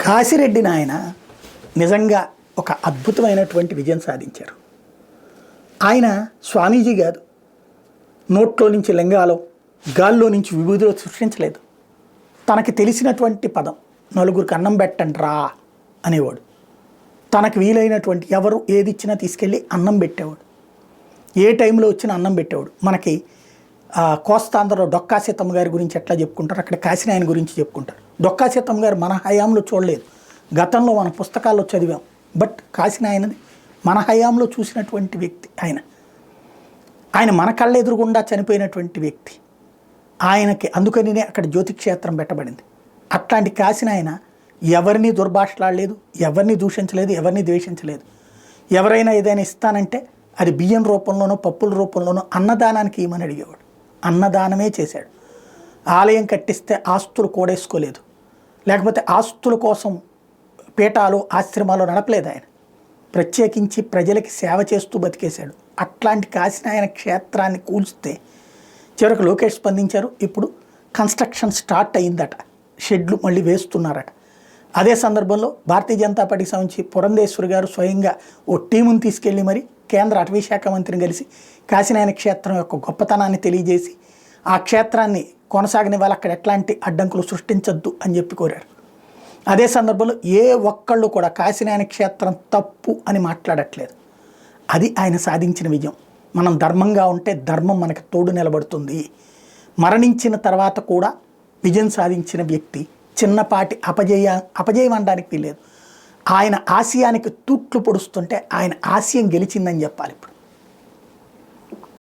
కాశిరెడ్డి నాయన నిజంగా ఒక అద్భుతమైనటువంటి విజయం సాధించారు. ఆయన స్వామీజీ కాదు, నోట్లో నుంచి లింగాలో గాల్లో నుంచి విభూతిలో సృష్టించలేదు. తనకి తెలిసినటువంటి పదం నలుగురికి అన్నం పెట్టండి రా అనేవాడు. తనకు వీలైనటువంటి ఎవరు ఏది ఇచ్చినా తీసుకెళ్ళి అన్నం పెట్టేవాడు. ఏ టైంలో వచ్చినా అన్నం పెట్టేవాడు. మనకి కోస్తాంధ్రలో డొక్కా సీతమ్మ గారి గురించి ఎట్లా చెప్పుకుంటారు, అక్కడ కాశీనాయన గురించి చెప్పుకుంటారు. డొక్కా సీతమ్మ గారు మన హయాంలో చూడలేదు, గతంలో మన పుస్తకాల్లో చదివాం. బట్ కాశీనాయనది మన హయాంలో చూసినటువంటి వ్యక్తి. ఆయన మన కళ్ళ ఎదురుగుండా చనిపోయినటువంటి వ్యక్తి. ఆయనకి అందుకనినే అక్కడ జ్యోతిక్షేత్రం పెట్టబడింది. అట్లాంటి కాశీనాయన ఎవరిని దుర్భాషలాడలేదు, ఎవరిని దూషించలేదు, ఎవరిని ద్వేషించలేదు. ఎవరైనా ఏదైనా ఇస్తానంటే అది బియ్యం రూపంలోనో పప్పుల రూపంలోనో అన్నదానానికి ఇవ్వమని అడిగేవాడు. అన్నదానమే చేశాడు. ఆలయం కట్టిస్తే ఆస్తులు కూడేసుకోలేదు, లేకపోతే ఆస్తుల కోసం పీఠాలు ఆశ్రమాలు నడపలేదు. ఆయన ప్రత్యేకించి ప్రజలకి సేవ చేస్తూ బతికేశాడు. అట్లాంటి కాశీనాయన క్షేత్రాన్ని కూల్చితే చివరికి లోకేష్ స్పందించారు. ఇప్పుడు కన్స్ట్రక్షన్ స్టార్ట్ అయిందట, షెడ్లు మళ్ళీ వేస్తున్నారట. అదే సందర్భంలో భారతీయ జనతా పార్టీకి సంబంధించి పురంధేశ్వరి గారు స్వయంగా ఓ టీముని తీసుకెళ్ళి మరి కేంద్ర అటవీ శాఖ మంత్రిని కలిసి కాశీనాయన క్షేత్రం యొక్క గొప్పతనాన్ని తెలియజేసి ఆ క్షేత్రాన్ని కొనసాగనివ్వాలి, అక్కడ ఎట్లాంటి అడ్డంకులు సృష్టించొద్దు అని చెప్పి కోరారు. అదే సందర్భంలో ఏ ఒక్కళ్ళు కూడా కాశీనాయన క్షేత్రం తప్పు అని మాట్లాడట్లేదు. అది ఆయన సాధించిన విజయం. మనం ధర్మంగా ఉంటే ధర్మం మనకు తోడు నిలబడుతుంది. మరణించిన తర్వాత కూడా విజయం సాధించిన వ్యక్తి చిన్నపాటి అపజయం అనడానికి వీలేదు. ఆయన ఆశయానికి తూట్లు పొడుస్తుంటే ఆయన ఆశయం గెలిచిందని చెప్పాలి ఇప్పుడు.